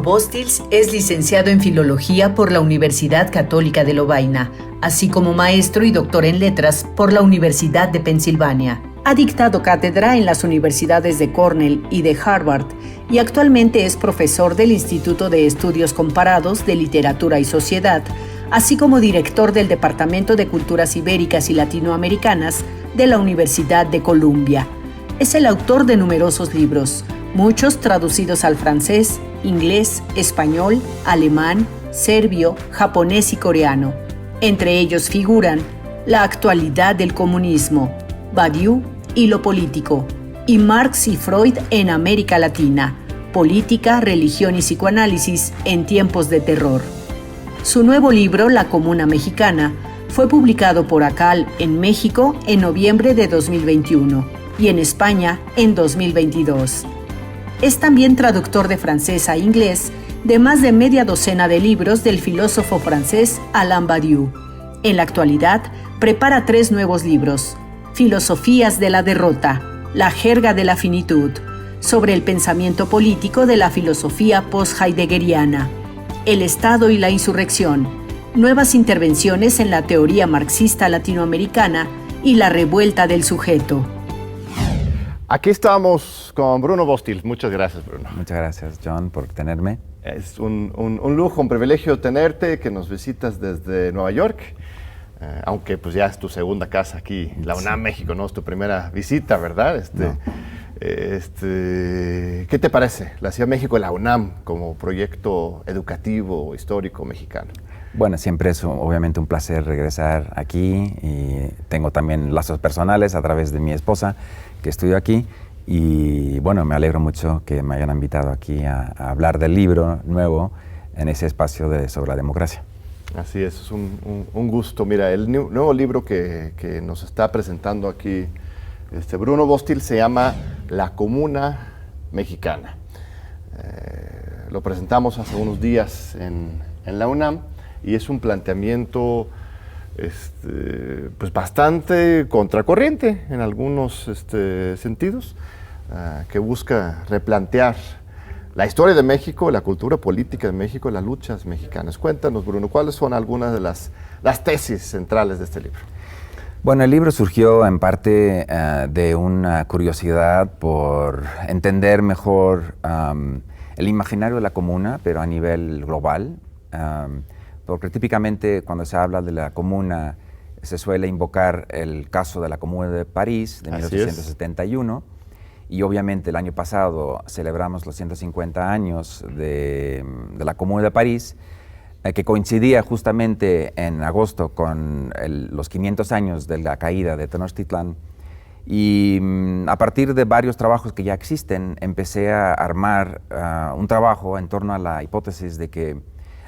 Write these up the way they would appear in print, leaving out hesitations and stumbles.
Bostils es licenciado en Filología por la Universidad Católica de Lovaina, así como maestro y doctor en Letras por la Universidad de Pensilvania. Ha dictado cátedra en las universidades de Cornell y de Harvard y actualmente es profesor del Instituto de Estudios Comparados de Literatura y Sociedad, así como director del Departamento de Culturas Ibéricas y Latinoamericanas de la Universidad de Columbia. Es el autor de numerosos libros, muchos traducidos al francés, inglés, español, alemán, serbio, japonés y coreano. Entre ellos figuran La actualidad del comunismo, Badiou y lo político, y Marx y Freud en América Latina, política, religión y psicoanálisis en tiempos de terror. Su nuevo libro, La Comuna Mexicana, fue publicado por ACAL en México en noviembre de 2021 y en España en 2022. Es también traductor de francés a inglés de más de media docena de libros del filósofo francés Alain Badiou. En la actualidad, prepara 3 nuevos libros: Filosofías de la derrota, La jerga de la finitud, sobre el pensamiento político de la filosofía post-heideggeriana, El Estado y la insurrección, nuevas intervenciones en la teoría marxista latinoamericana y la revuelta del sujeto. Aquí estamos con Bruno Bostils. Muchas gracias, Bruno. Muchas gracias, John, por tenerme. Es un lujo, un privilegio tenerte, que nos visitas desde Nueva York. Aunque pues ya es tu segunda casa aquí, la UNAM, sí. México, ¿no? Es tu primera visita, ¿verdad? No. ¿Qué te parece la Ciudad de México y la UNAM como proyecto educativo, histórico mexicano? Bueno, siempre es obviamente un placer regresar aquí, y tengo también lazos personales a través de mi esposa, que estudió aquí, y bueno, me alegro mucho que me hayan invitado aquí a hablar del libro nuevo en ese espacio sobre la democracia. Así es un gusto. Mira, el nuevo libro que nos está presentando aquí Bruno Bostils se llama La Comuna Mexicana. Lo presentamos hace unos días en la UNAM y es un planteamiento pues bastante contracorriente en algunos sentidos, que busca replantear la historia de México, la cultura política de México, las luchas mexicanas. Cuéntanos, Bruno, ¿cuáles son algunas de las tesis centrales de este libro? Bueno, el libro surgió en parte de una curiosidad por entender mejor el imaginario de la comuna, pero a nivel global, porque típicamente cuando se habla de la comuna se suele invocar el caso de la Comuna de París de 1871. Y obviamente el año pasado celebramos los 150 años de la Comuna de París, que coincidía justamente en agosto con los 500 años de la caída de Tenochtitlán. Y a partir de varios trabajos que ya existen, empecé a armar un trabajo en torno a la hipótesis de que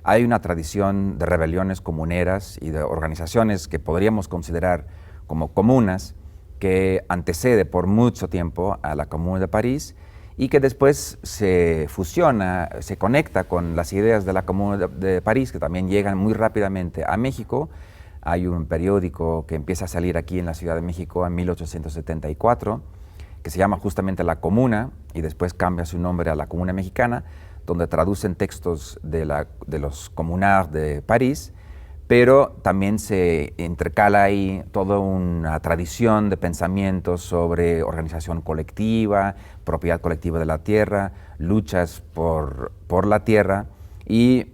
hay una tradición de rebeliones comuneras y de organizaciones que podríamos considerar como comunas, que antecede por mucho tiempo a la Comuna de París y que después se fusiona, se conecta con las ideas de la Comuna de París, que también llegan muy rápidamente a México. Hay un periódico que empieza a salir aquí en la Ciudad de México en 1874, que se llama justamente La Comuna, y después cambia su nombre a La Comuna Mexicana, donde traducen textos de los communards de París, pero también se intercala ahí toda una tradición de pensamientos sobre organización colectiva, propiedad colectiva de la tierra, luchas por la tierra y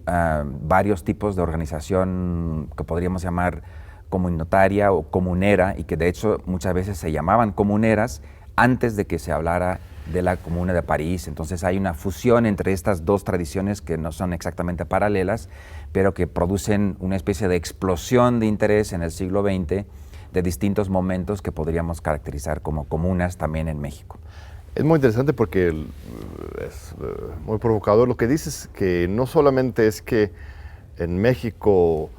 varios tipos de organización que podríamos llamar comunitaria o comunera, y que de hecho muchas veces se llamaban comuneras antes de que se hablara de la Comuna de París. Entonces hay una fusión entre estas dos tradiciones que no son exactamente paralelas, pero que producen una especie de explosión de interés en el siglo XX de distintos momentos que podríamos caracterizar como comunas también en México. Es muy interesante porque es muy provocador lo que dices, que no solamente es que en México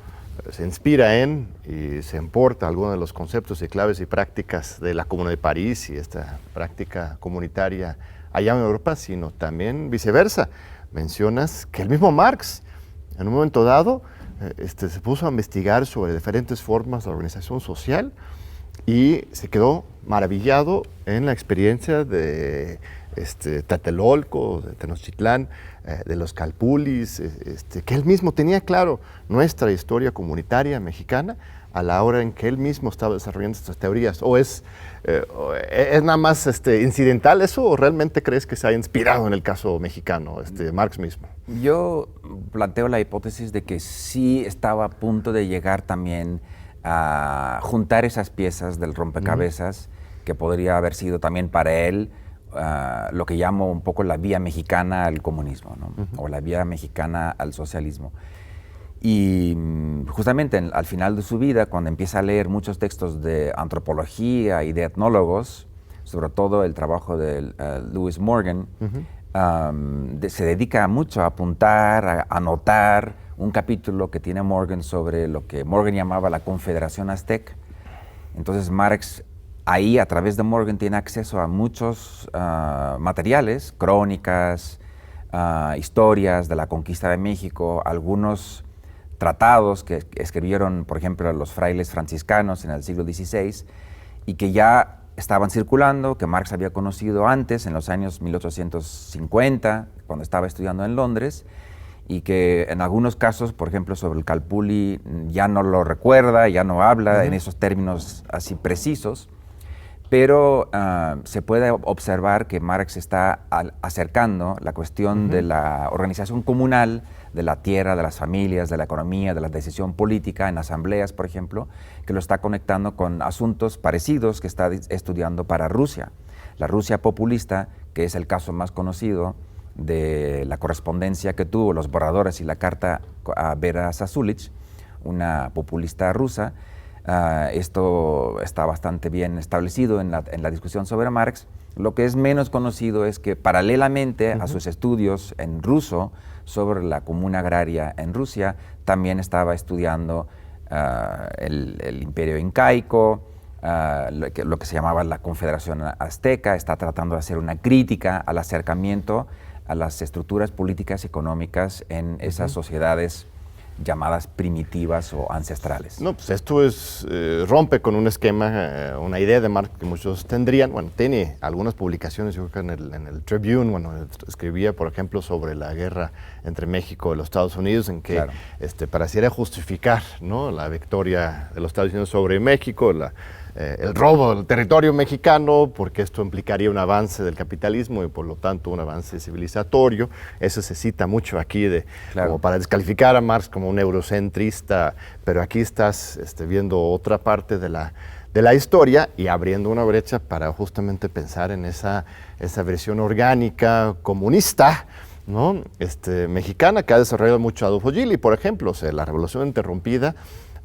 se inspira en y se importa algunos de los conceptos y claves y prácticas de la Comuna de París y esta práctica comunitaria allá en Europa, sino también viceversa. Mencionas que el mismo Marx, en un momento dado, se puso a investigar sobre diferentes formas de organización social y se quedó maravillado en la experiencia de Tlatelolco, de Tenochtitlán, de los Calpulis, que él mismo tenía claro nuestra historia comunitaria mexicana a la hora en que él mismo estaba desarrollando estas teorías. ¿O es nada más incidental eso, o realmente crees que se ha inspirado en el caso mexicano, Marx mismo? Yo planteo la hipótesis de que sí estaba a punto de llegar también a juntar esas piezas del rompecabezas, que podría haber sido también para él lo que llamo un poco la vía mexicana al comunismo, ¿no? O la vía mexicana al socialismo. Y justamente al final de su vida, cuando empieza a leer muchos textos de antropología y de etnólogos, sobre todo el trabajo de Lewis Morgan, se dedica mucho a apuntar, a anotar un capítulo que tiene Morgan sobre lo que Morgan llamaba la Confederación Azteca. Entonces Marx ahí, a través de Morgan, tiene acceso a muchos materiales, crónicas, historias de la conquista de México, algunos tratados que escribieron, por ejemplo, los frailes franciscanos en el siglo XVI y que ya estaban circulando, que Marx había conocido antes, en los años 1850, cuando estaba estudiando en Londres, y que en algunos casos, por ejemplo, sobre el Calpulli, ya no lo recuerda, ya no habla en esos términos así precisos, pero se puede observar que Marx está acercando la cuestión de la organización comunal, de la tierra, de las familias, de la economía, de la decisión política en asambleas, por ejemplo, que lo está conectando con asuntos parecidos que está estudiando para Rusia. La Rusia populista, que es el caso más conocido de la correspondencia que tuvo los borradores y la carta a Vera Zasulich, una populista rusa. Esto está bastante bien establecido en la discusión sobre Marx. Lo que es menos conocido es que paralelamente a sus estudios en ruso sobre la comuna agraria en Rusia, también estaba estudiando el imperio incaico, lo que se llamaba la Confederación Azteca. Está tratando de hacer una crítica al acercamiento a las estructuras políticas y económicas en esas sociedades llamadas primitivas o ancestrales. No, pues esto rompe con un esquema, una idea de Marx que muchos tendrían. Bueno, tiene algunas publicaciones, yo creo que en el Tribune, bueno, escribía, por ejemplo, sobre la guerra entre México y los Estados Unidos, en que pareciera justificar, ¿no?, la victoria de los Estados Unidos sobre México, el robo del territorio mexicano, porque esto implicaría un avance del capitalismo y por lo tanto un avance civilizatorio. Eso se cita mucho aquí como para descalificar a Marx como un eurocentrista, pero aquí estás viendo otra parte de la historia y abriendo una brecha para justamente pensar en esa versión orgánica comunista, ¿no?, mexicana, que ha desarrollado mucho Adolfo Gili, por ejemplo. O sea, la Revolución Interrumpida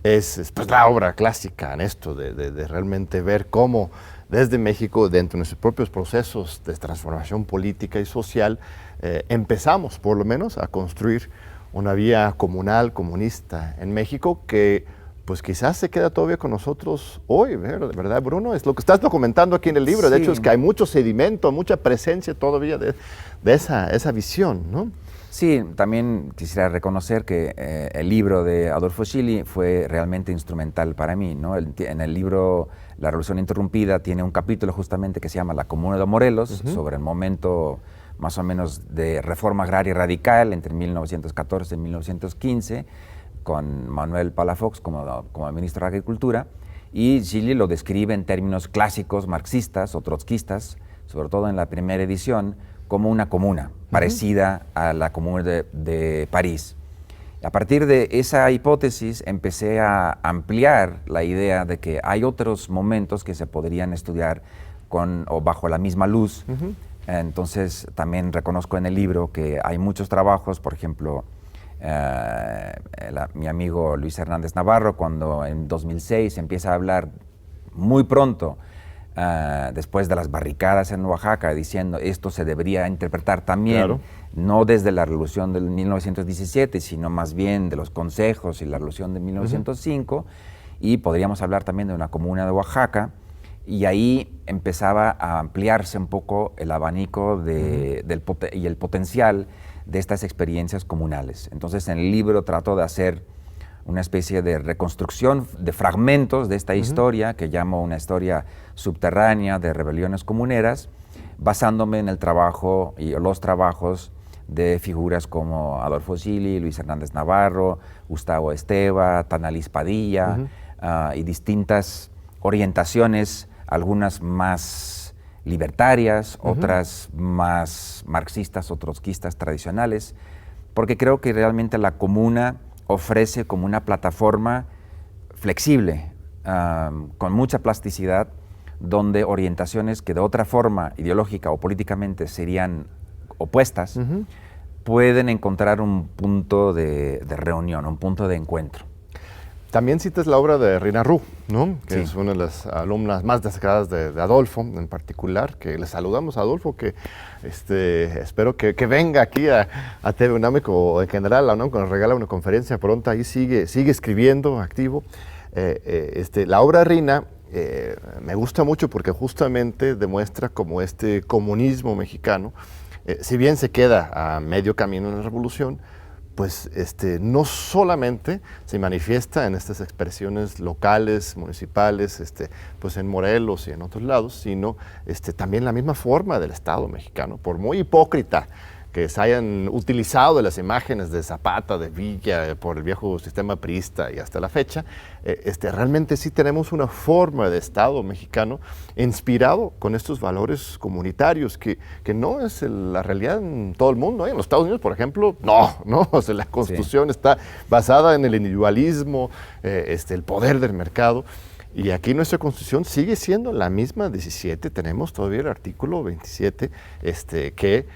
es pues, la obra clásica en esto de realmente ver cómo desde México, dentro de nuestros propios procesos de transformación política y social, empezamos por lo menos a construir una vía comunal, comunista en México que pues quizás se queda todavía con nosotros hoy, ¿verdad, Bruno? Es lo que estás documentando aquí en el libro. De hecho, es que hay mucho sedimento, mucha presencia todavía de esa visión, ¿no? Sí, también quisiera reconocer que el libro de Adolfo Gili fue realmente instrumental para mí, ¿no? En el libro La Revolución Interrumpida tiene un capítulo justamente que se llama La Comuna de Morelos, sobre el momento más o menos de reforma agraria radical entre 1914 y 1915, con Manuel Palafox como ministro de Agricultura, y Gili lo describe en términos clásicos marxistas o trotskistas, sobre todo en la primera edición, como una comuna parecida a la comuna de París. A partir de esa hipótesis empecé a ampliar la idea de que hay otros momentos que se podrían estudiar o bajo la misma luz. Entonces también reconozco en el libro que hay muchos trabajos, por ejemplo, mi amigo Luis Hernández Navarro, cuando en 2006 empieza a hablar muy pronto, después de las barricadas en Oaxaca, diciendo esto se debería interpretar también, no desde la revolución del 1917, sino más bien de los consejos y la revolución de 1905, y podríamos hablar también de una comuna de Oaxaca, y ahí empezaba a ampliarse un poco el abanico y el potencial de estas experiencias comunales. Entonces en el libro trato de hacer una especie de reconstrucción de fragmentos de esta historia, que llamo una historia subterránea de rebeliones comuneras, basándome en el trabajo y los trabajos de figuras como Adolfo Gili, Luis Hernández Navarro, Gustavo Esteva, Tanalis Padilla, y distintas orientaciones, algunas más libertarias, otras más marxistas o trotskistas tradicionales, porque creo que realmente la comuna ofrece como una plataforma flexible, con mucha plasticidad, donde orientaciones que de otra forma ideológica o políticamente serían opuestas, pueden encontrar un punto de reunión, un punto de encuentro. También citas la obra de Rina Ru, ¿no? Que sí. es una de las alumnas más destacadas de Adolfo en particular, que le saludamos a Adolfo, que espero que venga aquí a TV UNAM o en general a UNAM, que nos regala una conferencia pronta, ahí sigue escribiendo, activo. La obra de Rina me gusta mucho porque justamente demuestra como este comunismo mexicano, si bien se queda a medio camino en la revolución, pues no solamente se manifiesta en estas expresiones locales, municipales, pues en Morelos y en otros lados, sino también la misma forma del Estado mexicano, por muy hipócrita que se hayan utilizado de las imágenes de Zapata, de Villa, por el viejo sistema priista y hasta la fecha, realmente sí tenemos una forma de Estado mexicano inspirado con estos valores comunitarios, que no es la realidad en todo el mundo. En los Estados Unidos, por ejemplo, no, o sea, la Constitución está basada en el individualismo, el poder del mercado. Y aquí nuestra Constitución sigue siendo la misma 17, tenemos todavía el artículo 27 que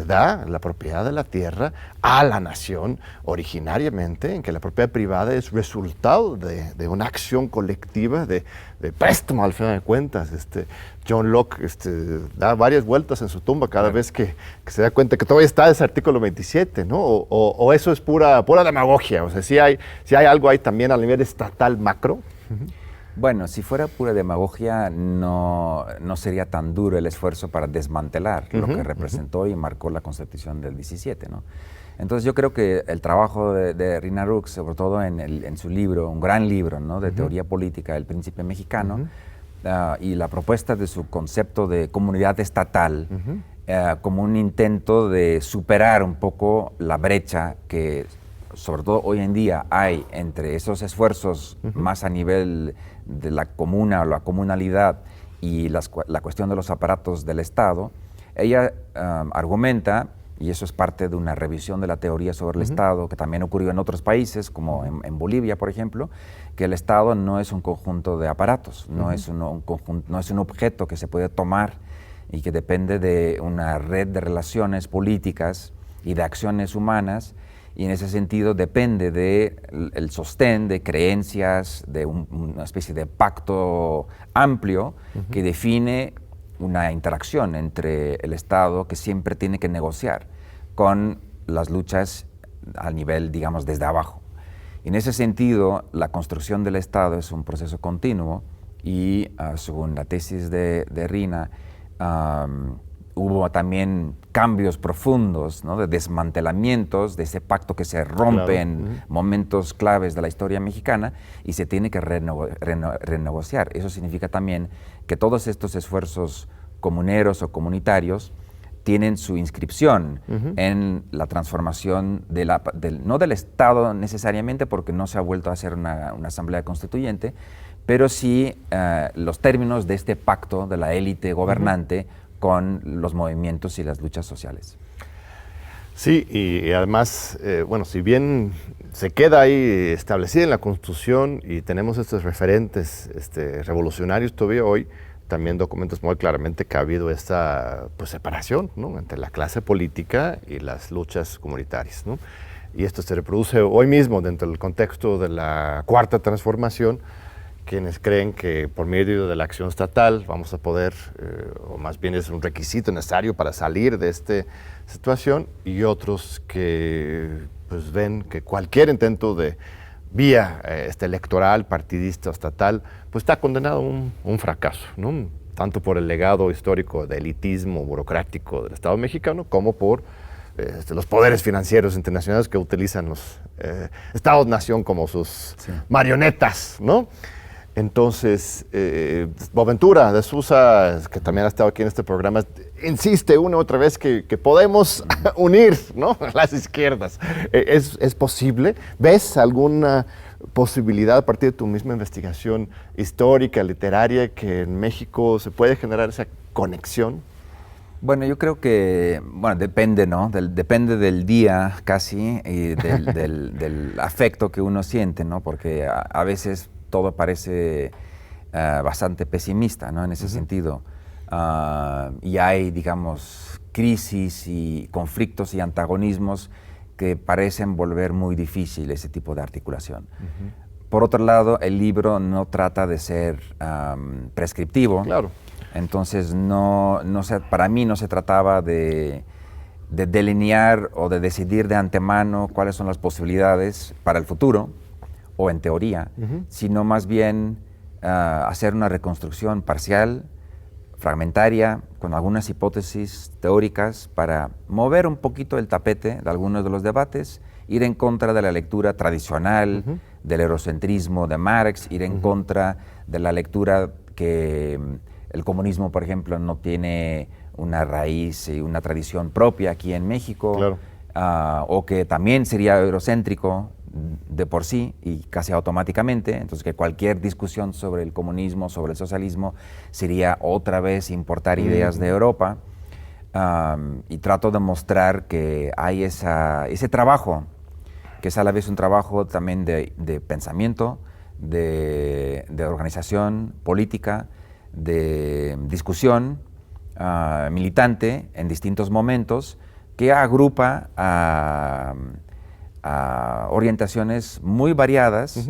da la propiedad de la tierra a la nación originariamente, en que la propiedad privada es resultado de una acción colectiva de préstamo al final de cuentas. John Locke da varias vueltas en su tumba cada vez que se da cuenta que todavía está ese artículo 27, ¿no? O eso es pura demagogia, o sea, si hay algo ahí también a nivel estatal macro. Bueno, si fuera pura demagogia, no sería tan duro el esfuerzo para desmantelar lo que representó y marcó la Constitución del 17, ¿no? Entonces yo creo que el trabajo de Rina Ru, sobre todo en su libro, un gran libro, ¿no?, de teoría política, El Príncipe Mexicano, y la propuesta de su concepto de comunidad estatal, como un intento de superar un poco la brecha que sobre todo hoy en día hay entre esos esfuerzos más a nivel de la comuna o la comunalidad y la cuestión de los aparatos del Estado. Ella argumenta, y eso es parte de una revisión de la teoría sobre el Estado, que también ocurrió en otros países, como en Bolivia, por ejemplo, que el Estado no es un conjunto de aparatos, no es un objeto que se puede tomar y que depende de una red de relaciones políticas y de acciones humanas, y en ese sentido depende del sostén de creencias, de una especie de pacto amplio que define una interacción entre el Estado, que siempre tiene que negociar con las luchas al nivel, digamos, desde abajo. Y en ese sentido, la construcción del Estado es un proceso continuo y, según la tesis de Rina, hubo también cambios profundos, ¿no?, de desmantelamientos de ese pacto que se rompe en momentos claves de la historia mexicana y se tiene que renegociar. Eso significa también que todos estos esfuerzos comuneros o comunitarios tienen su inscripción en la transformación no del Estado necesariamente, porque no se ha vuelto a hacer una asamblea constituyente, pero sí los términos de este pacto de la élite gobernante con los movimientos y las luchas sociales. Sí, y además, bueno, si bien se queda ahí establecida en la Constitución y tenemos estos referentes revolucionarios todavía hoy, también documentos muy claramente que ha habido esta separación, ¿no?, entre la clase política y las luchas comunitarias, ¿no? Y esto se reproduce hoy mismo dentro del contexto de la Cuarta Transformación, quienes creen que por medio de la acción estatal vamos a poder, o más bien es un requisito necesario para salir de esta situación, y otros que pues ven que cualquier intento de vía electoral, partidista o estatal, pues está condenado a un fracaso, ¿no?, tanto por el legado histórico de elitismo burocrático del Estado mexicano, como por los poderes financieros internacionales que utilizan los Estados-nación como sus marionetas, ¿no? Entonces, Boaventura de Sousa, que también ha estado aquí en este programa, insiste una y otra vez que podemos unir, ¿no?, las izquierdas. ¿Es posible? ¿Ves alguna posibilidad a partir de tu misma investigación histórica, literaria, que en México se puede generar esa conexión? Bueno, yo creo que, bueno, depende, ¿no? Depende del día casi y del afecto que uno siente, ¿no? Porque a veces todo parece bastante pesimista, ¿no? En ese sentido. Y hay, digamos, crisis y conflictos y antagonismos que parecen volver muy difícil ese tipo de articulación. Por otro lado, el libro no trata de ser prescriptivo. Claro. Entonces, para mí no se trataba de delinear o de decidir de antemano cuáles son las posibilidades para el futuro, o en teoría, sino más bien hacer una reconstrucción parcial, fragmentaria, con algunas hipótesis teóricas para mover un poquito el tapete de algunos de los debates, ir en contra de la lectura tradicional, del eurocentrismo de Marx, ir en contra de la lectura que el comunismo, por ejemplo, no tiene una raíz y una tradición propia aquí en México, claro. O que también sería eurocéntrico de por sí y casi automáticamente, entonces que cualquier discusión sobre el comunismo, sobre el socialismo, sería otra vez importar ideas de Europa, y trato de mostrar que hay ese trabajo, que es a la vez un trabajo también de pensamiento, de organización política, de discusión militante en distintos momentos, que agrupa a orientaciones muy variadas,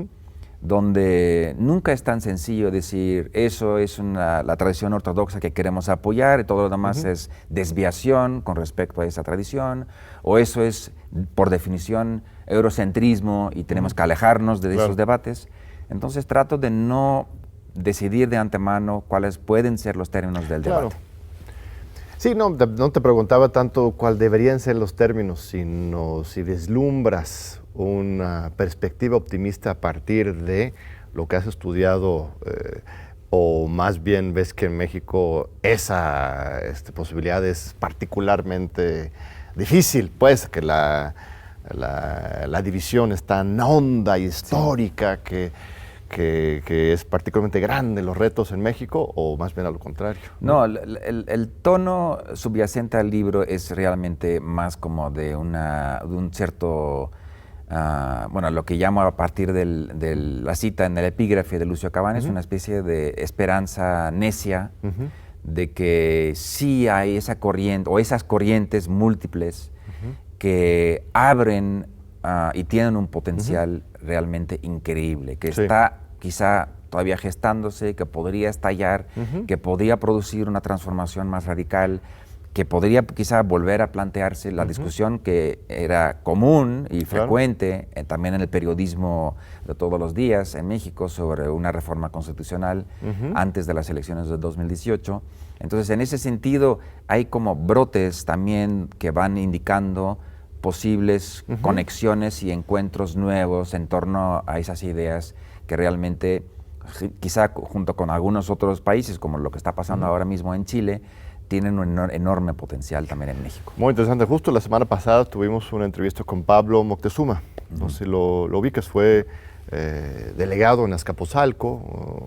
donde nunca es tan sencillo decir eso es la tradición ortodoxa que queremos apoyar y todo lo demás es desviación con respecto a esa tradición, o eso es por definición eurocentrismo y tenemos que alejarnos de esos debates. Entonces trato de no decidir de antemano cuáles pueden ser los términos del debate. Sí, no te preguntaba tanto cuál deberían ser los términos, sino si vislumbras una perspectiva optimista a partir de lo que has estudiado, o más bien ves que en México esa posibilidad es particularmente difícil, pues que la división es tan honda, histórica, que es particularmente grande los retos en México, o más bien a lo contrario. No, el tono subyacente al libro es realmente más como de un cierto, bueno, lo que llamo a partir de la cita en el epígrafe de Lucio Cabanes, una especie de esperanza necia de que sí hay esa corriente o esas corrientes múltiples que abren y tienen un potencial realmente increíble, que está quizá todavía gestándose, que podría estallar, que podría producir una transformación más radical, que podría quizá volver a plantearse la discusión que era común y frecuente también en el periodismo de todos los días en México sobre una reforma constitucional antes de las elecciones de 2018. Entonces, en ese sentido, hay como brotes también que van indicando posibles conexiones y encuentros nuevos en torno a esas ideas que realmente, quizá junto con algunos otros países, como lo que está pasando ahora mismo en Chile, tienen un enorme potencial también en México. Muy interesante. Justo la semana pasada tuvimos una entrevista con Pablo Moctezuma. No sé si lo ubicas, fue delegado en Azcapotzalco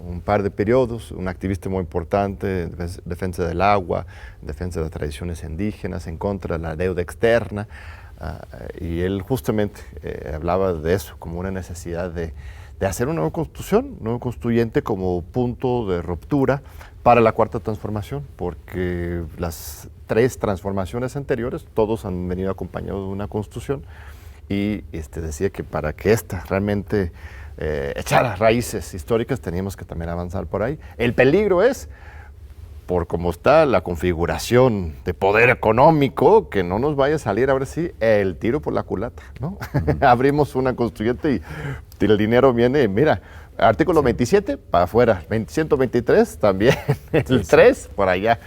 un par de periodos, un activista muy importante en defensa del agua, en defensa de las tradiciones indígenas, en contra de la deuda externa. Y él justamente hablaba de eso, como una necesidad de hacer una nueva constitución, nuevo constituyente como punto de ruptura para la cuarta transformación, porque las 3 transformaciones anteriores, todos han venido acompañados de una constitución, y decía que para que esta realmente echara raíces históricas, teníamos que también avanzar por ahí. El peligro es, por cómo está la configuración de poder económico, que no nos vaya a salir ahora sí el tiro por la culata, ¿no? Abrimos una constituyente y el dinero viene, mira, artículo 27 para afuera, 123 también, el 3 por allá.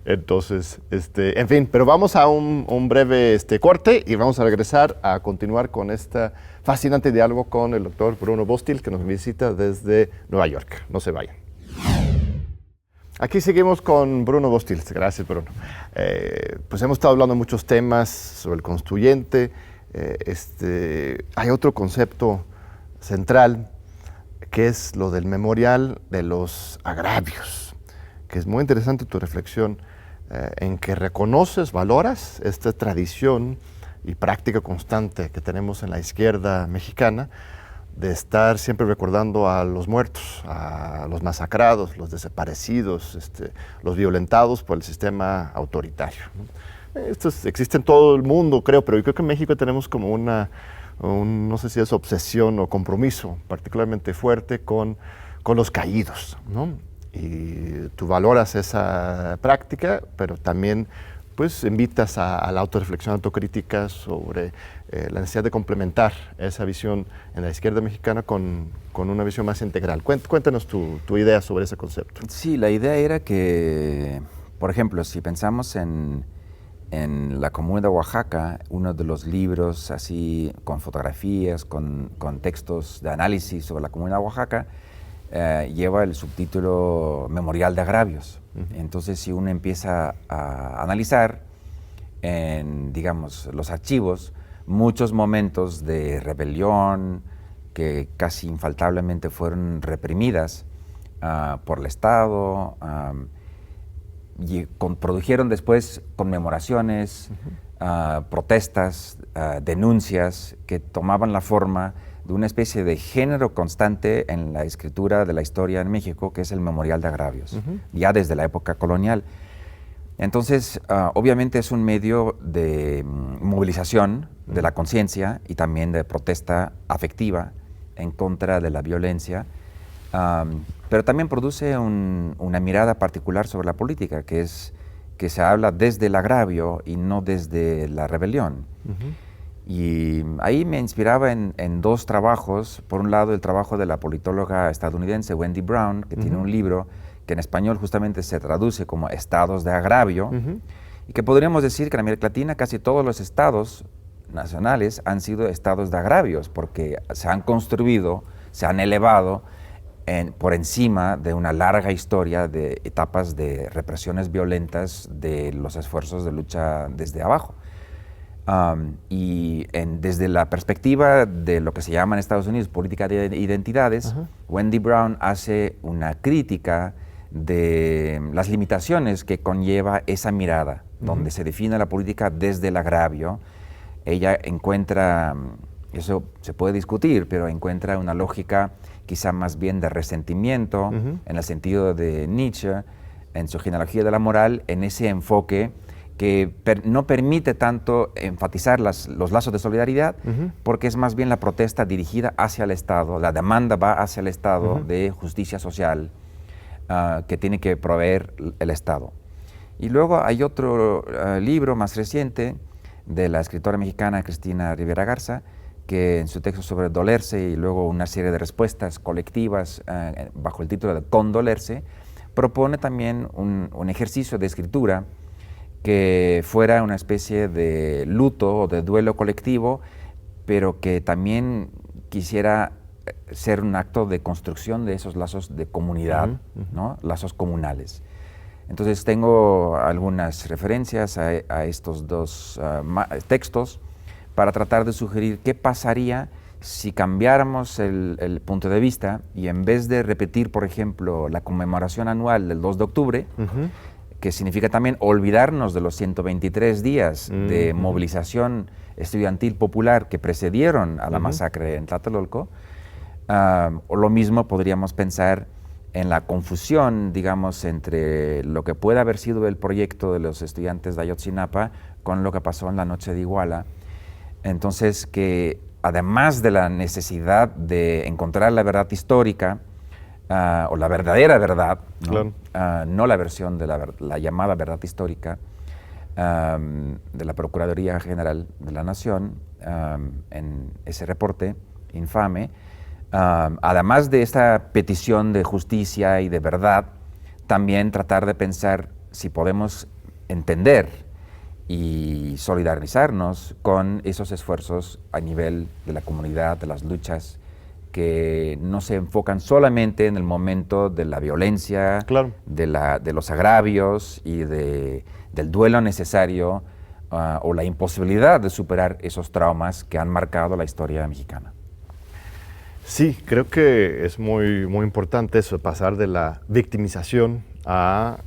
Entonces, en fin, pero vamos a un breve corte y vamos a regresar a continuar con este fascinante diálogo con el doctor Bruno Bostil, que nos visita desde Nueva York. No se vayan. Aquí seguimos con Bruno Bostil. Gracias, Bruno. Pues hemos estado hablando de muchos temas sobre el constituyente. Hay otro concepto central que es lo del memorial de los agravios, que es muy interesante tu reflexión en que reconoces, valoras esta tradición y práctica constante que tenemos en la izquierda mexicana de estar siempre recordando a los muertos, a los masacrados, los desaparecidos, los violentados por el sistema autoritario, ¿no? Esto existe en todo el mundo, creo, pero yo creo que en México tenemos como no sé si es obsesión o compromiso particularmente fuerte con los caídos, ¿no? Y tú valoras esa práctica, pero también pues invitas a la autorreflexión, autocrítica sobre la necesidad de complementar esa visión en la izquierda mexicana con una visión más integral. Cuéntanos tu idea sobre ese concepto. Sí, la idea era que, por ejemplo, si pensamos en la Comuna de Oaxaca, uno de los libros así con fotografías, con textos de análisis sobre la Comuna de Oaxaca, lleva el subtítulo Memorial de Agravios. Entonces, si uno empieza a analizar en, digamos, los archivos, muchos momentos de rebelión que casi infaltablemente fueron reprimidas por el Estado, y produjeron después conmemoraciones, protestas, denuncias que tomaban la forma de una especie de género constante en la escritura de la historia en México, que es el Memorial de Agravios, ya desde la época colonial. Entonces, obviamente es un medio de movilización de la conciencia y también de protesta afectiva en contra de la violencia, pero también produce una mirada particular sobre la política, que es que se habla desde el agravio y no desde la rebelión. Y ahí me inspiraba en dos trabajos. Por un lado, el trabajo de la politóloga estadounidense Wendy Brown, que tiene un libro que en español justamente se traduce como Estados de Agravio, y que podríamos decir que en América Latina casi todos los estados nacionales han sido estados de agravios, porque se han construido, se han elevado por encima de una larga historia de etapas de represiones violentas de los esfuerzos de lucha desde abajo. Y desde la perspectiva de lo que se llama en Estados Unidos política de identidades, Wendy Brown hace una crítica de las limitaciones que conlleva esa mirada, donde se define la política desde el agravio. Ella encuentra, eso se puede discutir, pero encuentra una lógica quizá más bien de resentimiento, en el sentido de Nietzsche, en su genealogía de la moral, en ese enfoque que no permite tanto enfatizar los lazos de solidaridad, porque es más bien la protesta dirigida hacia el Estado, la demanda va hacia el Estado de justicia social que tiene que proveer el Estado. Y luego hay otro libro más reciente de la escritora mexicana Cristina Rivera Garza, que en su texto sobre dolerse y luego una serie de respuestas colectivas bajo el título de Condolerse, propone también un ejercicio de escritura que fuera una especie de luto o de duelo colectivo, pero que también quisiera ser un acto de construcción de esos lazos de comunidad, ¿no? Lazos comunales. Entonces tengo algunas referencias a estos dos textos para tratar de sugerir qué pasaría si cambiáramos el punto de vista y en vez de repetir, por ejemplo, la conmemoración anual del 2 de octubre, que significa también olvidarnos de los 123 días de movilización estudiantil popular que precedieron a la masacre en Tlatelolco, o lo mismo podríamos pensar en la confusión, digamos, entre lo que puede haber sido el proyecto de los estudiantes de Ayotzinapa con lo que pasó en la noche de Iguala. Entonces, que además de la necesidad de encontrar la verdad histórica, o la verdadera verdad, ¿no? Claro. No la versión de la llamada verdad histórica de la Procuraduría General de la Nación en ese reporte infame, además de esta petición de justicia y de verdad, también tratar de pensar si podemos entender y solidarizarnos con esos esfuerzos a nivel de la comunidad, de las luchas, que no se enfocan solamente en el momento de la violencia, Claro. de los agravios y del duelo necesario o la imposibilidad de superar esos traumas que han marcado la historia mexicana. Sí, creo que es muy, muy importante eso, pasar de la victimización a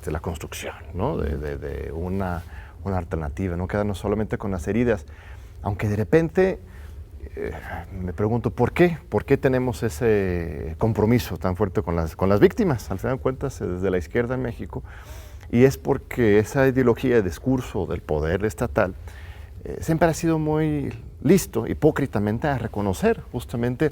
la construcción, ¿no? de una alternativa, no quedarnos solamente con las heridas, aunque de repente me pregunto, ¿por qué? ¿Por qué tenemos ese compromiso tan fuerte con las víctimas? Al final de cuentas, desde la izquierda en México, y es porque esa ideología de discurso del poder estatal siempre ha sido muy listo, hipócritamente, a reconocer justamente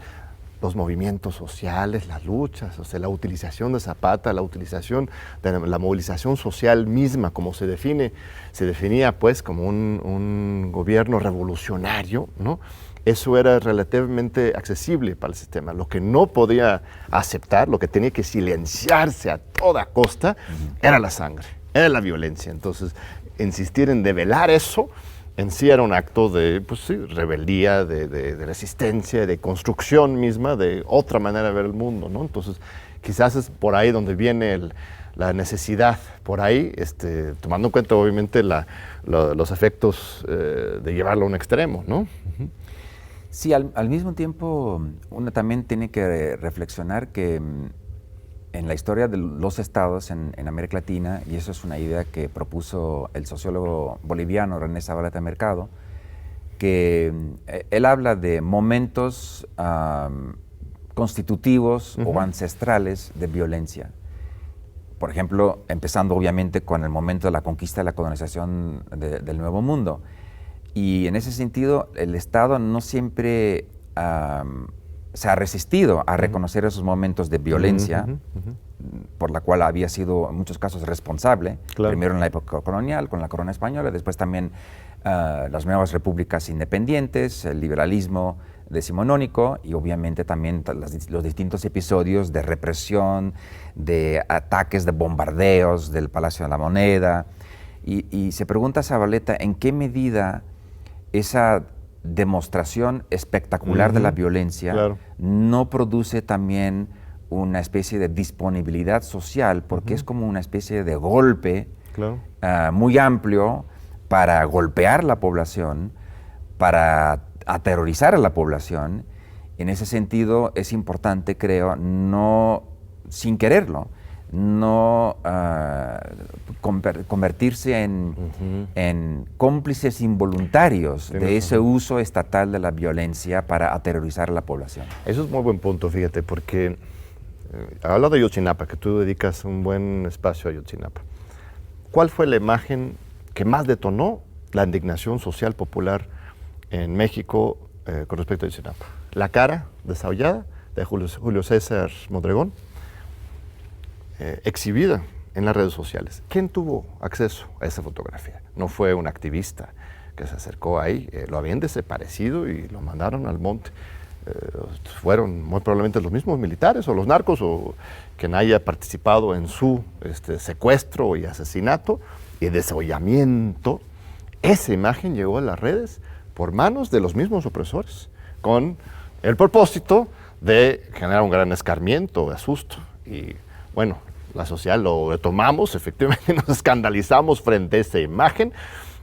los movimientos sociales, las luchas, o sea, la utilización de Zapata, la utilización de la movilización social misma, como se definía pues como un gobierno revolucionario, ¿no? Eso era relativamente accesible para el sistema. Lo que no podía aceptar, lo que tenía que silenciarse a toda costa, era la sangre, era la violencia. Entonces, insistir en develar eso en sí era un acto de, pues sí, rebeldía, de resistencia, de construcción misma, de otra manera de ver el mundo, ¿no? Entonces, quizás es por ahí donde viene la necesidad, por ahí, tomando en cuenta obviamente los efectos de llevarlo a un extremo, ¿no? Uh-huh. Sí, al mismo tiempo uno también tiene que reflexionar que en la historia de los estados en América Latina, y eso es una idea que propuso el sociólogo boliviano René Zabaleta Mercado, que él habla de momentos constitutivos o ancestrales de violencia. Por ejemplo, empezando obviamente con el momento de la conquista y la colonización del Nuevo Mundo. Y en ese sentido, el Estado no siempre se ha resistido a reconocer esos momentos de violencia, por la cual había sido en muchos casos responsable, claro. Primero en la época colonial, con la corona española, después también las nuevas repúblicas independientes, el liberalismo decimonónico y obviamente también los distintos episodios de represión, de ataques, de bombardeos del Palacio de la Moneda. Y se pregunta Zabaleta en qué medida esa demostración espectacular de la violencia claro. no produce también una especie de disponibilidad social, porque es como una especie de golpe claro. Muy amplio para golpear la población, para aterrorizar a la población. En ese sentido es importante, creo, no, sin quererlo, no convertirse en cómplices involuntarios de ese uso estatal de la violencia para aterrorizar a la población. Eso es muy buen punto, fíjate, porque habla de Ayotzinapa, que tú dedicas un buen espacio a Ayotzinapa. ¿Cuál fue la imagen que más detonó la indignación social popular en México con respecto a Ayotzinapa? La cara desahollada de Julio César Mondragón, exhibida en las redes sociales. ¿Quién tuvo acceso a esa fotografía? No fue un activista que se acercó ahí, lo habían desaparecido y lo mandaron al monte. Fueron muy probablemente los mismos militares o los narcos o quien haya participado en su secuestro y asesinato y desollamiento. Esa imagen llegó a las redes por manos de los mismos opresores, con el propósito de generar un gran escarmiento, asusto. Y bueno, la sociedad lo tomamos, efectivamente nos escandalizamos frente a esa imagen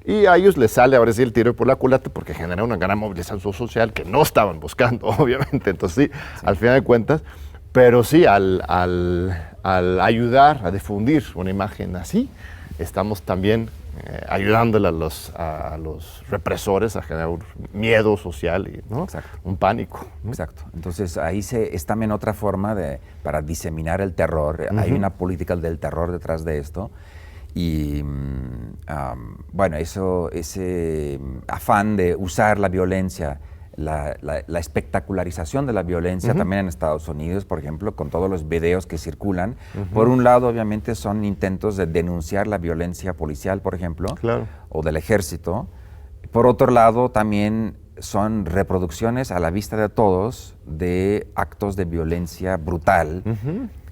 y a ellos les sale ahora sí el tiro por la culata porque genera una gran movilización social que no estaban buscando, obviamente. Entonces sí, al final de cuentas, pero sí, al ayudar a difundir una imagen así, estamos también ayudándole a los represores a generar un miedo social y ¿no? Un pánico, ¿no? Exacto. Entonces ahí es también otra forma para diseminar el terror. Hay una política del terror detrás de esto. Y bueno, ese afán de usar la violencia, la espectacularización de la violencia también en Estados Unidos, por ejemplo, con todos los videos que circulan. Por un lado, obviamente, son intentos de denunciar la violencia policial, por ejemplo, claro. o del ejército. Por otro lado, también son reproducciones a la vista de todos de actos de violencia brutal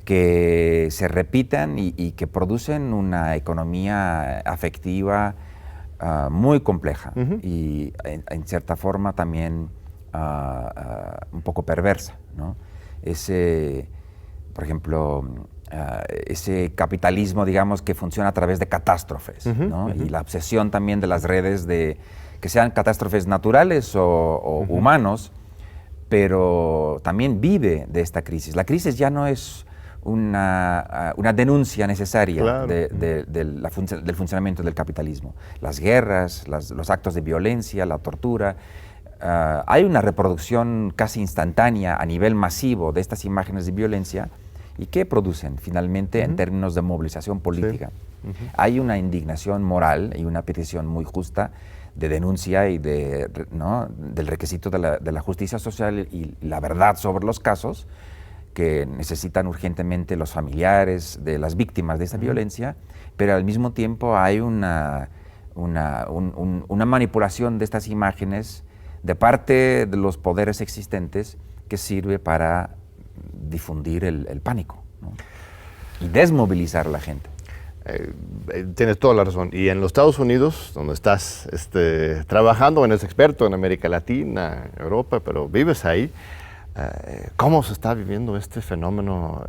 que se repitan y que producen una economía afectiva muy compleja y en cierta forma también un poco perversa, ¿no? Por ejemplo, ese capitalismo, digamos, que funciona a través de catástrofes, ¿no? Y la obsesión también de las redes de que sean catástrofes naturales o humanos, pero también vive de esta crisis. La crisis ya no es una denuncia necesaria claro. del funcionamiento del capitalismo. Las guerras, los actos de violencia, la tortura. Hay una reproducción casi instantánea a nivel masivo de estas imágenes de violencia y que producen finalmente en términos de movilización política. Sí. Hay una indignación moral y una petición muy justa de denuncia y ¿no? del requisito de la justicia social y la verdad sobre los casos que necesitan urgentemente los familiares de las víctimas de esta violencia, pero al mismo tiempo hay una manipulación de estas imágenes de parte de los poderes existentes que sirve para difundir el pánico, ¿no? Y desmovilizar a la gente. Tienes toda la razón. Y en los Estados Unidos, donde estás trabajando, eres experto en América Latina, Europa, pero vives ahí, ¿cómo se está viviendo este fenómeno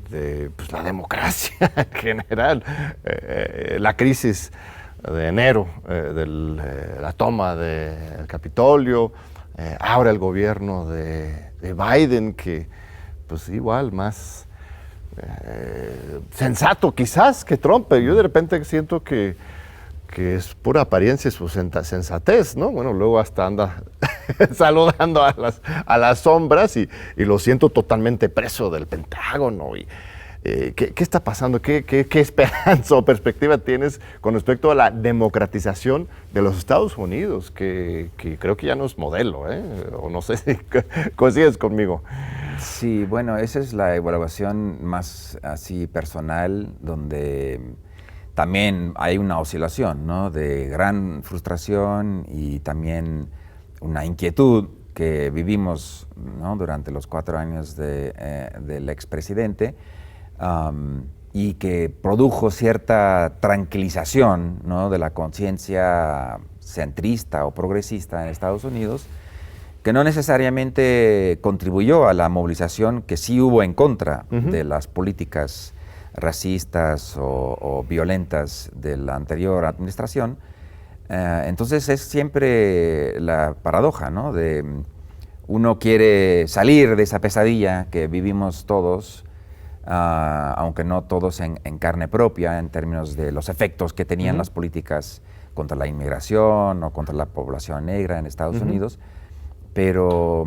de la democracia en general? La crisis de enero, la toma del Capitolio, ahora el gobierno de Biden, que pues igual más sensato quizás que Trump, pero yo de repente siento que es pura apariencia su sensatez, ¿no? Bueno, luego hasta anda saludando a las sombras y lo siento totalmente preso del Pentágono. ¿Qué está pasando? ¿Qué esperanza o perspectiva tienes con respecto a la democratización de los Estados Unidos? Que creo que ya no es modelo, ¿eh? O no sé si coincides conmigo. Sí, bueno, esa es la evaluación más así personal, donde también hay una oscilación, ¿no? De gran frustración y también una inquietud que vivimos, ¿no? Durante los 4 años del expresidente. Y que produjo cierta tranquilización, ¿no? De la conciencia centrista o progresista en Estados Unidos, que no necesariamente contribuyó a la movilización que sí hubo en contra de las políticas racistas o violentas de la anterior administración. Entonces es siempre la paradoja, ¿no? De uno quiere salir de esa pesadilla que vivimos todos, aunque no todos en carne propia, en términos de los efectos que tenían las políticas contra la inmigración o contra la población negra en Estados Unidos, pero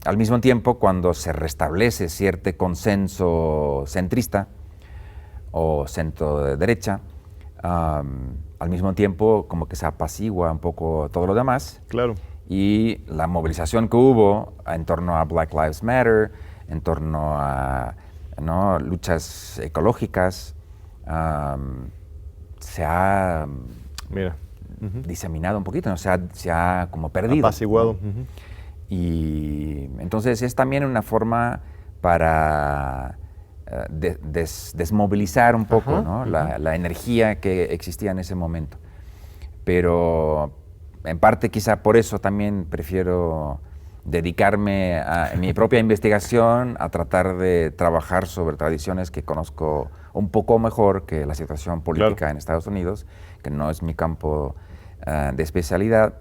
al mismo tiempo cuando se restablece cierto consenso centrista o centro de derecha, al mismo tiempo como que se apacigua un poco todo lo demás. Claro. Y la movilización que hubo en torno a Black Lives Matter, en torno a, ¿no? luchas ecológicas, se ha diseminado un poquito, ¿no? se ha como perdido. Apaciguado. ¿no? Y entonces es también una forma para desmovilizar un poco, ¿no? la energía que existía en ese momento. Pero en parte quizá por eso también prefiero dedicarme a mi propia investigación, a tratar de trabajar sobre tradiciones que conozco un poco mejor que la situación política en Estados Unidos, que no es mi campo de especialidad,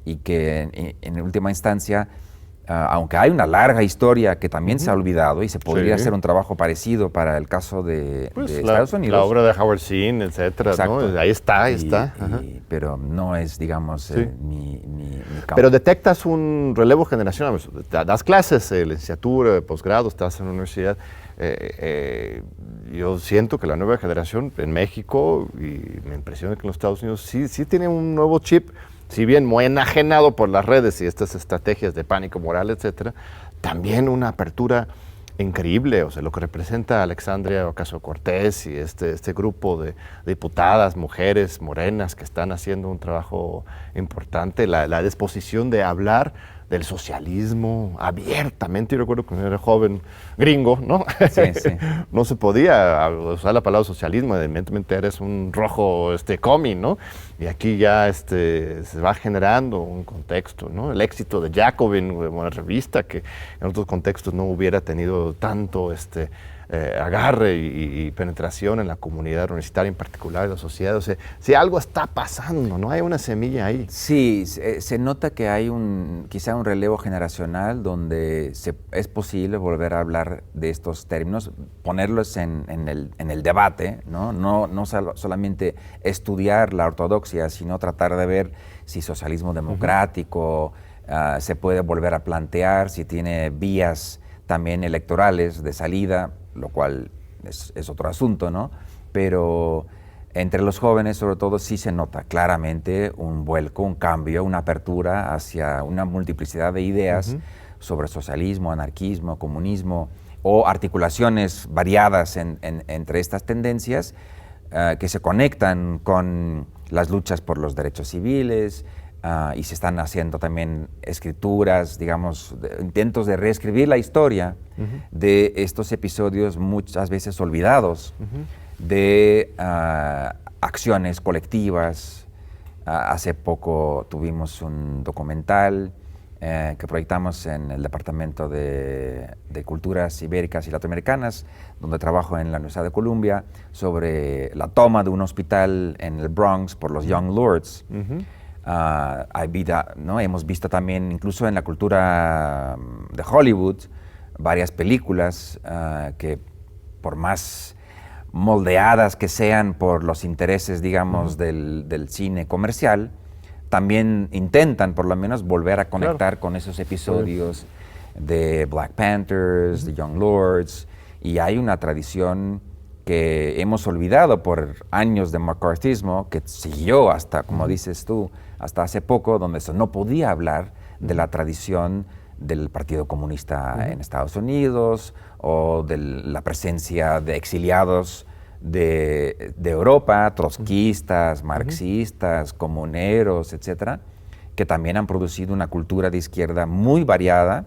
y que en última instancia, aunque hay una larga historia que también se ha olvidado y se podría hacer un trabajo parecido para el caso de Estados Unidos. La obra de Howard Zinn, etcétera, ¿no? Ahí está. Pero no es, digamos, mi campo. Pero detectas un relevo generacional. Das clases, licenciatura, posgrado, estás en la universidad. Yo siento que la nueva generación en México, y me impresiona que en los Estados Unidos sí tiene un nuevo chip, si bien muy enajenado por las redes y estas estrategias de pánico moral, etcétera, también una apertura increíble. O sea, lo que representa Alexandria Ocasio-Cortez y este grupo de diputadas, mujeres morenas que están haciendo un trabajo importante, la disposición de hablar del socialismo abiertamente. Yo recuerdo que cuando era joven gringo, ¿no? Sí, sí. No se podía usar la palabra socialismo, evidentemente eres un rojo comi, ¿no? Y aquí ya se va generando un contexto, ¿no? El éxito de Jacobin, una revista que en otros contextos no hubiera tenido tanto agarre y penetración en la comunidad universitaria, en particular en la sociedad. O sea, si algo está pasando, ¿no? Hay una semilla ahí. Sí, se nota que hay quizá un relevo generacional donde es posible volver a hablar de estos términos, ponerlos en el debate, ¿no? No solamente estudiar la ortodoxia, sino tratar de ver si socialismo democrático se puede volver a plantear, si tiene vías también electorales de salida, lo cual es otro asunto, ¿no? Pero entre los jóvenes, sobre todo, sí se nota claramente un vuelco, un cambio, una apertura hacia una multiplicidad de ideas sobre socialismo, anarquismo, comunismo, o articulaciones variadas entre estas tendencias que se conectan con las luchas por los derechos civiles, y se están haciendo también escrituras, digamos, intentos de reescribir la historia de estos episodios muchas veces olvidados, de acciones colectivas. Hace poco tuvimos un documental que proyectamos en el Departamento de Culturas Ibéricas y Latinoamericanas, donde trabajo en la Universidad de Columbia, sobre la toma de un hospital en el Bronx por los Young Lords. Hay vida, ¿no? Hemos visto también, incluso en la cultura de Hollywood, varias películas que, por más moldeadas que sean por los intereses, digamos, del cine comercial, también intentan, por lo menos, volver a conectar con esos episodios de Black Panthers, de Young Lords, y hay una tradición que hemos olvidado por años de McCarthyismo, que siguió hasta, como dices tú, hasta hace poco, donde se no podía hablar de la tradición del Partido Comunista en Estados Unidos, o de la presencia de exiliados de Europa, trotskistas, marxistas, comuneros, etcétera, que también han producido una cultura de izquierda muy variada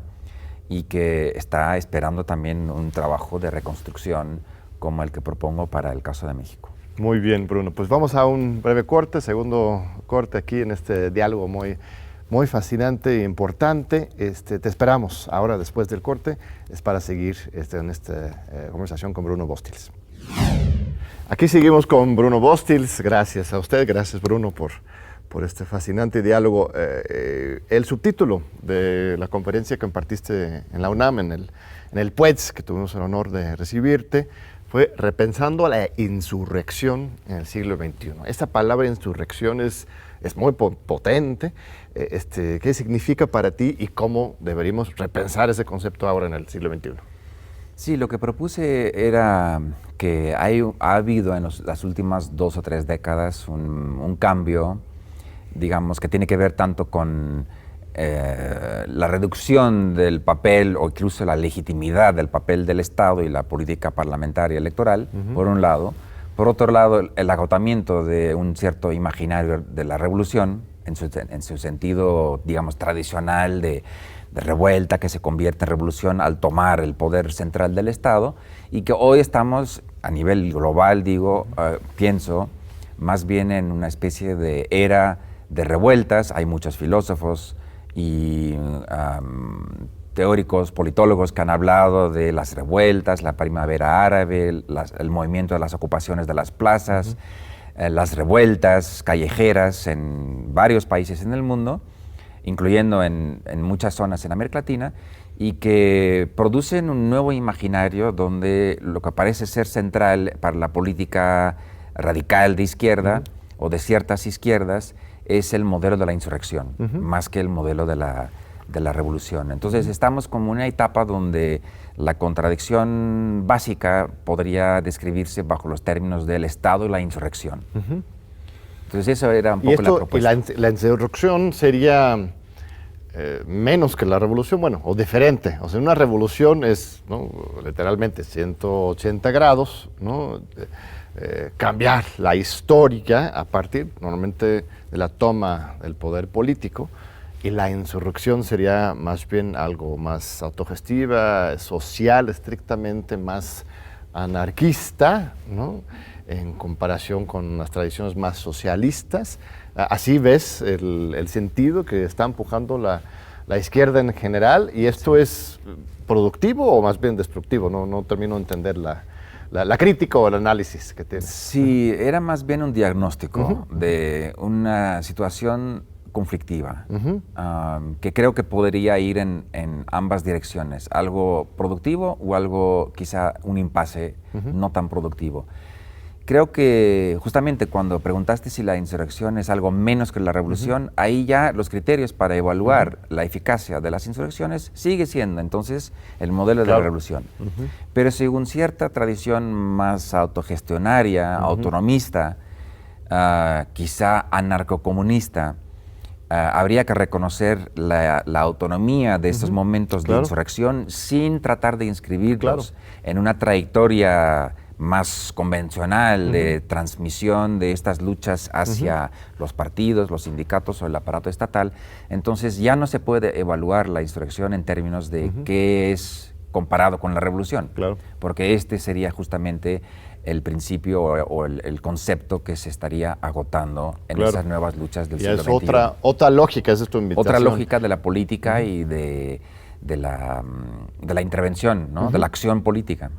y que está esperando también un trabajo de reconstrucción como el que propongo para el caso de México. Muy bien, Bruno. Pues vamos a un breve corte, segundo corte aquí en este diálogo muy fascinante e importante. Te esperamos ahora después del corte, es para seguir en esta conversación con Bruno Bostils. Aquí seguimos con Bruno Bostils. Gracias a usted, gracias Bruno por este fascinante diálogo. El subtítulo de la conferencia que impartiste en la UNAM, en el PUEDS, que tuvimos el honor de recibirte, fue Repensando la insurrección en el siglo XXI. Esta palabra insurrección es muy potente. ¿Qué significa para ti y cómo deberíamos repensar ese concepto ahora en el siglo XXI? Sí, lo que propuse era que ha habido en las últimas 2 o 3 décadas un cambio, digamos, que tiene que ver tanto con la reducción del papel o incluso la legitimidad del papel del Estado y la política parlamentaria electoral, por un lado. Por otro lado, el agotamiento de un cierto imaginario de la revolución, en su sentido, digamos, tradicional de revuelta que se convierte en revolución al tomar el poder central del Estado, y que hoy estamos, a nivel global, pienso, más bien en una especie de era de revueltas. Hay muchos filósofos y teóricos, politólogos que han hablado de las revueltas, la primavera árabe, el movimiento de las ocupaciones de las plazas, las revueltas callejeras en varios países en el mundo, incluyendo en muchas zonas en América Latina, y que producen un nuevo imaginario donde lo que parece ser central para la política radical de izquierda o de ciertas izquierdas es el modelo de la insurrección, más que el modelo de la revolución. Entonces estamos como en una etapa donde la contradicción básica podría describirse bajo los términos del Estado y la insurrección. Entonces eso era un poco la propuesta. Y la insurrección sería menos que la revolución, bueno, o diferente. O sea, una revolución es, ¿no?, literalmente 180 grados, ¿no? Cambiar la historia a partir, normalmente, de la toma del poder político. y la insurrección sería más bien algo más autogestiva, social, estrictamente más anarquista, ¿no? En comparación con las tradiciones más socialistas. Así ves el sentido que está empujando la izquierda en general, y esto es productivo o más bien destructivo. No termino de entender la crítica o el análisis que tiene. Sí, era más bien un diagnóstico de una situación conflictiva, que creo que podría ir en ambas direcciones, algo productivo o algo quizá un impasse no tan productivo. Creo que justamente cuando preguntaste si la insurrección es algo menos que la revolución, ahí ya los criterios para evaluar la eficacia de las insurrecciones sigue siendo entonces el modelo de la revolución. Pero según cierta tradición más autogestionaria, autonomista, quizá anarcocomunista, habría que reconocer la autonomía de estos momentos de insurrección sin tratar de inscribirlos en una trayectoria más convencional de transmisión de estas luchas hacia los partidos, los sindicatos o el aparato estatal. Entonces ya no se puede evaluar la insurrección en términos de qué es comparado con la revolución, porque este sería justamente el principio o el concepto que se estaría agotando en esas nuevas luchas del siglo XXI. Es otra lógica, esa es tu invitación. Otra lógica de la política y de la intervención, ¿no? De la acción política.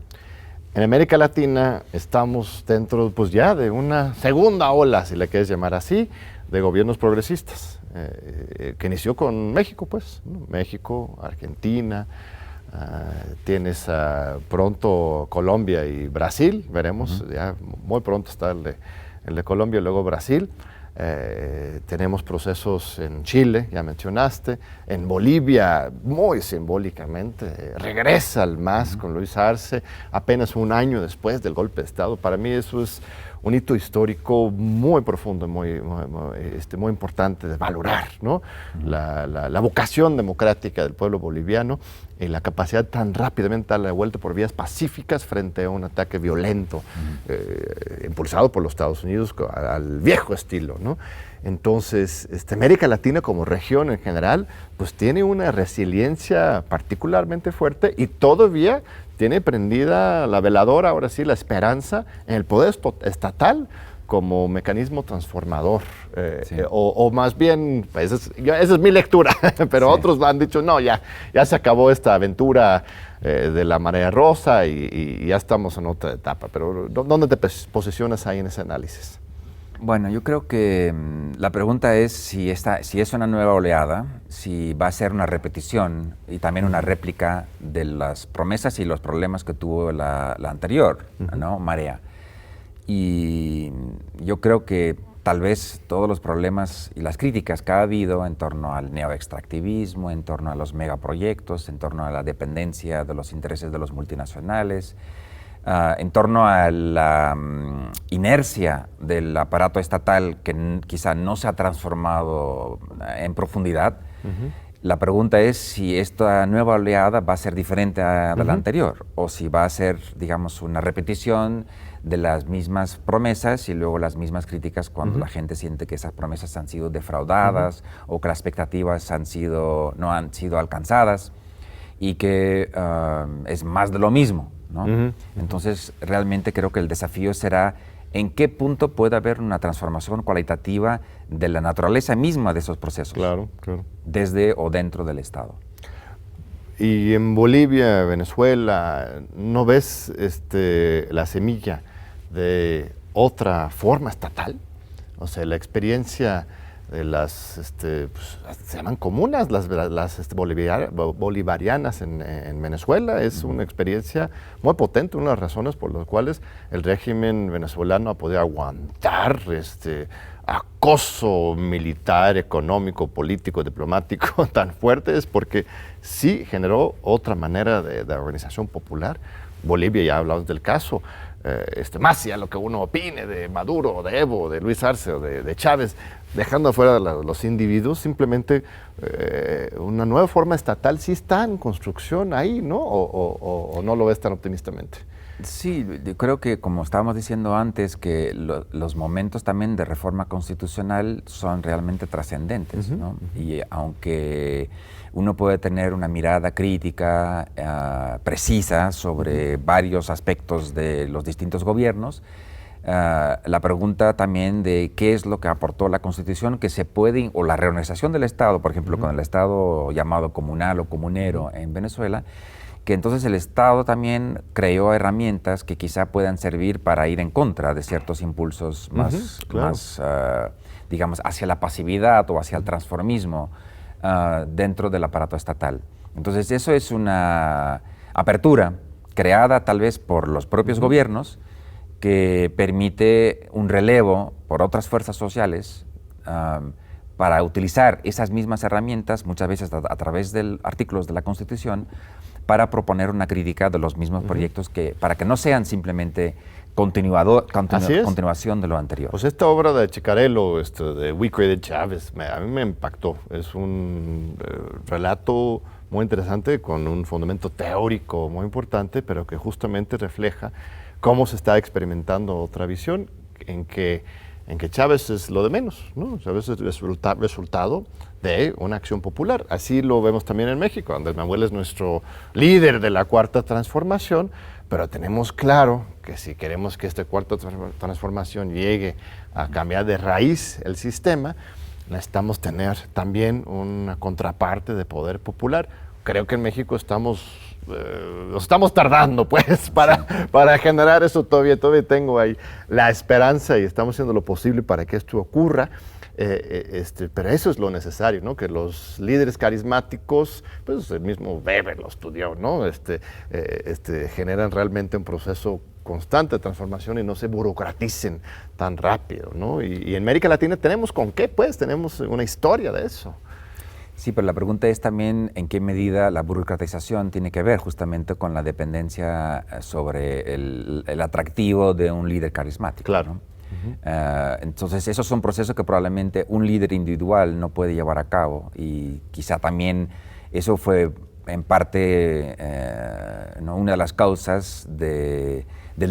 En América Latina estamos dentro, pues ya de una segunda ola, si le quieres llamar así, de gobiernos progresistas, que inició con México, pues, ¿no? México, Argentina, tienes pronto Colombia y Brasil, veremos, ya muy pronto está el de Colombia y luego Brasil. Tenemos procesos en Chile, ya mencionaste, en Bolivia, muy simbólicamente, regresa al MAS con Luis Arce, apenas un año después del golpe de Estado. Para mí eso es un hito histórico muy profundo, muy importante de valorar, ¿no? La vocación democrática del pueblo boliviano y la capacidad tan rápidamente de darle la vuelta por vías pacíficas frente a un ataque violento, impulsado por los Estados Unidos al viejo estilo, ¿no? Entonces, América Latina como región en general, pues tiene una resiliencia particularmente fuerte y todavía tiene prendida la veladora, ahora sí, la esperanza en el poder estatal como mecanismo transformador, o más bien, pues esa es mi lectura, pero otros han dicho, no, ya se acabó esta aventura de la marea rosa y ya estamos en otra etapa, pero ¿dónde te posicionas ahí en ese análisis? Bueno, yo creo que la pregunta es si es una nueva oleada, si va a ser una repetición y también una réplica de las promesas y los problemas que tuvo la anterior, ¿no? Marea. Y yo creo que tal vez todos los problemas y las críticas que ha habido en torno al neoextractivismo, en torno a los megaproyectos, en torno a la dependencia de los intereses de los multinacionales, en torno a la inercia del aparato estatal que quizá no se ha transformado en profundidad. La pregunta es si esta nueva oleada va a ser diferente a la anterior o si va a ser, digamos, una repetición de las mismas promesas y luego las mismas críticas cuando la gente siente que esas promesas han sido defraudadas o que las expectativas no han sido alcanzadas y que es más de lo mismo, ¿no? Entonces, realmente creo que el desafío será en qué punto puede haber una transformación cualitativa de la naturaleza misma de esos procesos. Claro. Desde o dentro del Estado. Y en Bolivia, Venezuela, ¿no ves la semilla de otra forma estatal? O sea, la experiencia de las, se llaman comunas, las bolivarianas en Venezuela, es una experiencia muy potente, una de las razones por las cuales el régimen venezolano ha podido aguantar acoso militar, económico, político, diplomático tan fuerte, es porque sí generó otra manera de organización popular. Bolivia, ya hablamos del caso, más allá de lo que uno opine de Maduro, de Evo, de Luis Arce o de Chávez, dejando afuera los individuos, simplemente una nueva forma estatal sí está en construcción ahí, ¿no? ¿O no lo ves tan optimistamente? Sí, yo creo que como estábamos diciendo antes, que los momentos también de reforma constitucional son realmente trascendentes, ¿no? Y aunque uno puede tener una mirada crítica precisa sobre varios aspectos de los distintos gobiernos, la pregunta también de qué es lo que aportó la Constitución que se puede, o la reorganización del Estado, por ejemplo, con el Estado llamado comunal o comunero en Venezuela, que entonces el Estado también creó herramientas que quizá puedan servir para ir en contra de ciertos impulsos más, digamos, hacia la pasividad o hacia el transformismo dentro del aparato estatal. Entonces eso es una apertura creada tal vez por los propios gobiernos que permite un relevo por otras fuerzas sociales para utilizar esas mismas herramientas, muchas veces a través de artículos de la Constitución, para proponer una crítica de los mismos proyectos para que no sean simplemente continuación de lo anterior. Pues esta obra de Chicarello, de We Created Chávez, a mí me impactó. Es un relato muy interesante con un fundamento teórico muy importante, pero que justamente refleja cómo se está experimentando otra visión en que Chávez es lo de menos, ¿no? Chávez es resultado de una acción popular. Así lo vemos también en México. Andrés Manuel es nuestro líder de la Cuarta Transformación, pero tenemos claro que si queremos que esta Cuarta Transformación llegue a cambiar de raíz el sistema, necesitamos tener también una contraparte de poder popular. Creo que en México nos estamos tardando, pues, para generar eso. Todavía tengo ahí la esperanza y estamos haciendo lo posible para que esto ocurra. Pero eso es lo necesario, ¿no? Que los líderes carismáticos, pues el mismo Weber lo estudió, ¿no? Generan realmente un proceso constante de transformación y no se burocraticen tan rápido, ¿no? Y en América Latina tenemos con qué, pues, tenemos una historia de eso. Sí, pero la pregunta es también en qué medida la burocratización tiene que ver justamente con la dependencia sobre el atractivo de un líder carismático. Claro. ¿No? Entonces, esos son procesos que probablemente un líder individual no puede llevar a cabo y quizá también eso fue en parte ¿no? una de las causas del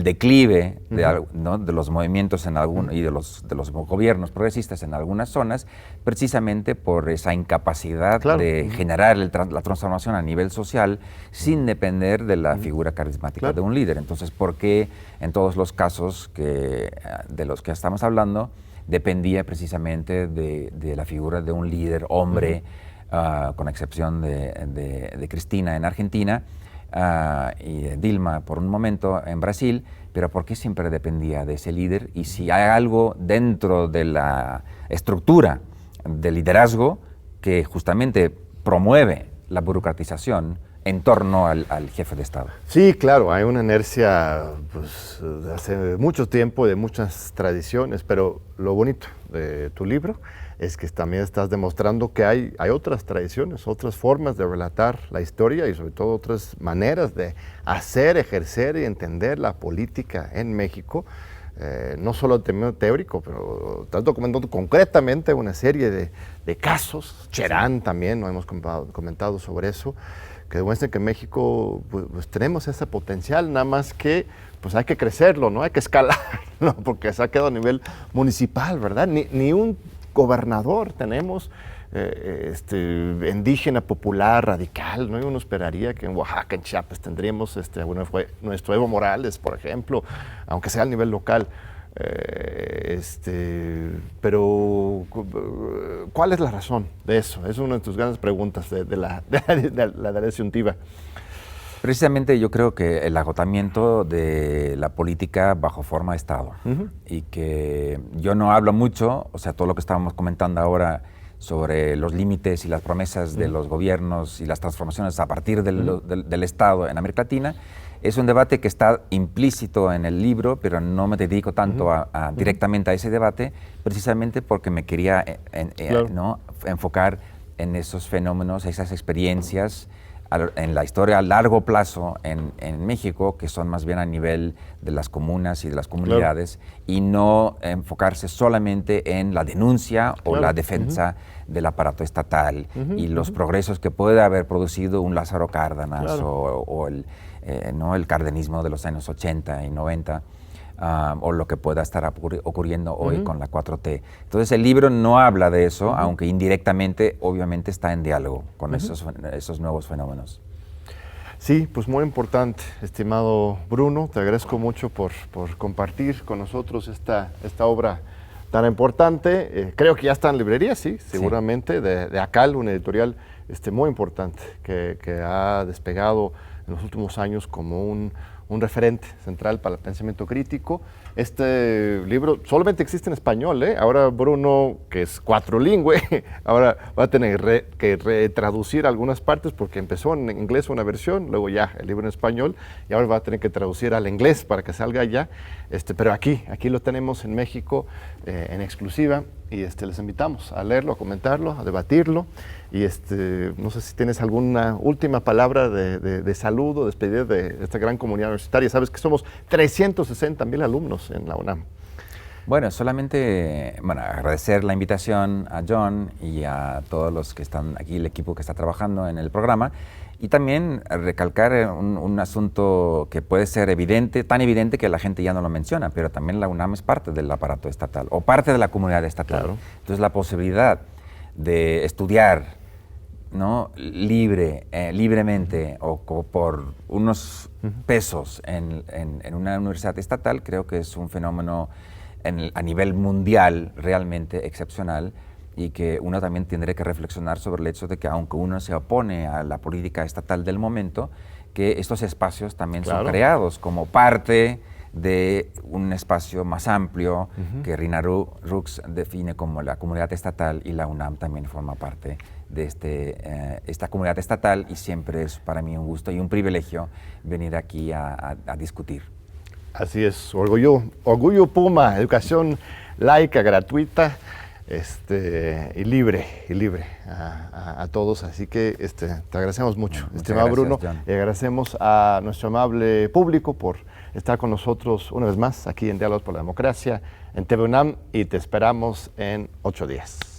declive ¿no? de los movimientos y de los gobiernos progresistas en algunas zonas, precisamente por esa incapacidad de generar la transformación a nivel social sin depender de la figura carismática de un líder. Entonces, ¿por qué en todos los casos de los que estamos hablando dependía precisamente de la figura de un líder hombre, con excepción de Cristina en Argentina, y de Dilma por un momento en Brasil, pero ¿por qué siempre dependía de ese líder? Y si hay algo dentro de la estructura del liderazgo que justamente promueve la burocratización en torno al jefe de Estado. Sí, claro, hay una inercia pues, de hace mucho tiempo, de muchas tradiciones, pero lo bonito de tu libro es que también estás demostrando que hay otras tradiciones, otras formas de relatar la historia y sobre todo otras maneras de hacer, ejercer y entender la política en México, no solo en términos teóricos, pero estás documentando concretamente una serie de casos. Cherán también, no hemos comentado sobre eso, que demuestran que en México pues tenemos ese potencial, nada más que pues hay que crecerlo, ¿no? Hay que escalarlo, porque se ha quedado a nivel municipal, ¿verdad? Ni un gobernador tenemos indígena, popular, radical, ¿no? Y uno esperaría que en Oaxaca, en Chiapas, tendríamos nuestro Evo Morales, por ejemplo, aunque sea a nivel local. Pero ¿cuál es la razón de eso? Es una de tus grandes preguntas de la disyuntiva. Precisamente yo creo que el agotamiento de la política bajo forma de Estado, y que yo no hablo mucho, o sea, todo lo que estábamos comentando ahora sobre los límites y las promesas de los gobiernos y las transformaciones a partir del Estado en América Latina, es un debate que está implícito en el libro, pero no me dedico tanto directamente a ese debate, precisamente porque me quería ¿no? enfocar en esos fenómenos, esas experiencias en la historia a largo plazo en México, que son más bien a nivel de las comunas y de las comunidades, y no enfocarse solamente en la denuncia o la defensa del aparato estatal y los progresos que puede haber producido un Lázaro Cárdenas o el cardenismo de los años 80 y 90. O lo que pueda estar ocurriendo hoy con la 4T. Entonces el libro no habla de eso, aunque indirectamente obviamente está en diálogo con esos nuevos fenómenos. Sí, pues muy importante, estimado Bruno, te agradezco mucho por compartir con nosotros esta obra tan importante. Creo que ya está en librerías, sí, seguramente, de ACAL, una editorial muy importante que ha despegado en los últimos años como un referente central para el pensamiento crítico. Este libro solamente existe en español, ¿eh? Ahora Bruno, que es cuatrilingüe, ahora va a tener que retraducir algunas partes porque empezó en inglés una versión, luego ya el libro en español, y ahora va a tener que traducir al inglés para que salga allá. Pero aquí lo tenemos en México en exclusiva, y les invitamos a leerlo, a comentarlo, a debatirlo. Y no sé si tienes alguna última palabra de saludo, despedida de esta gran comunidad universitaria. Sabes que somos 360,000 alumnos en la UNAM. Bueno, solamente agradecer la invitación a John y a todos los que están aquí, el equipo que está trabajando en el programa, y también recalcar un asunto que puede ser evidente, tan evidente que la gente ya no lo menciona, pero también la UNAM es parte del aparato estatal o parte de la comunidad estatal. Claro. Entonces la posibilidad de estudiar, ¿no?, libremente o por unos pesos en una universidad estatal, creo que es un fenómeno a nivel mundial realmente excepcional, y que uno también tendría que reflexionar sobre el hecho de que aunque uno se opone a la política estatal del momento, que estos espacios también son creados como parte de un espacio más amplio que Rina Rux define como la comunidad estatal, y la UNAM también forma parte de esta comunidad estatal, y siempre es para mí un gusto y un privilegio venir aquí a discutir. Así es, Orgullo Puma, educación laica, gratuita, y libre a todos. Así que te agradecemos mucho, estimado Bruno, y agradecemos a nuestro amable público por estar con nosotros una vez más aquí en Diálogos por la Democracia, en TV UNAM, y te esperamos en 8 días.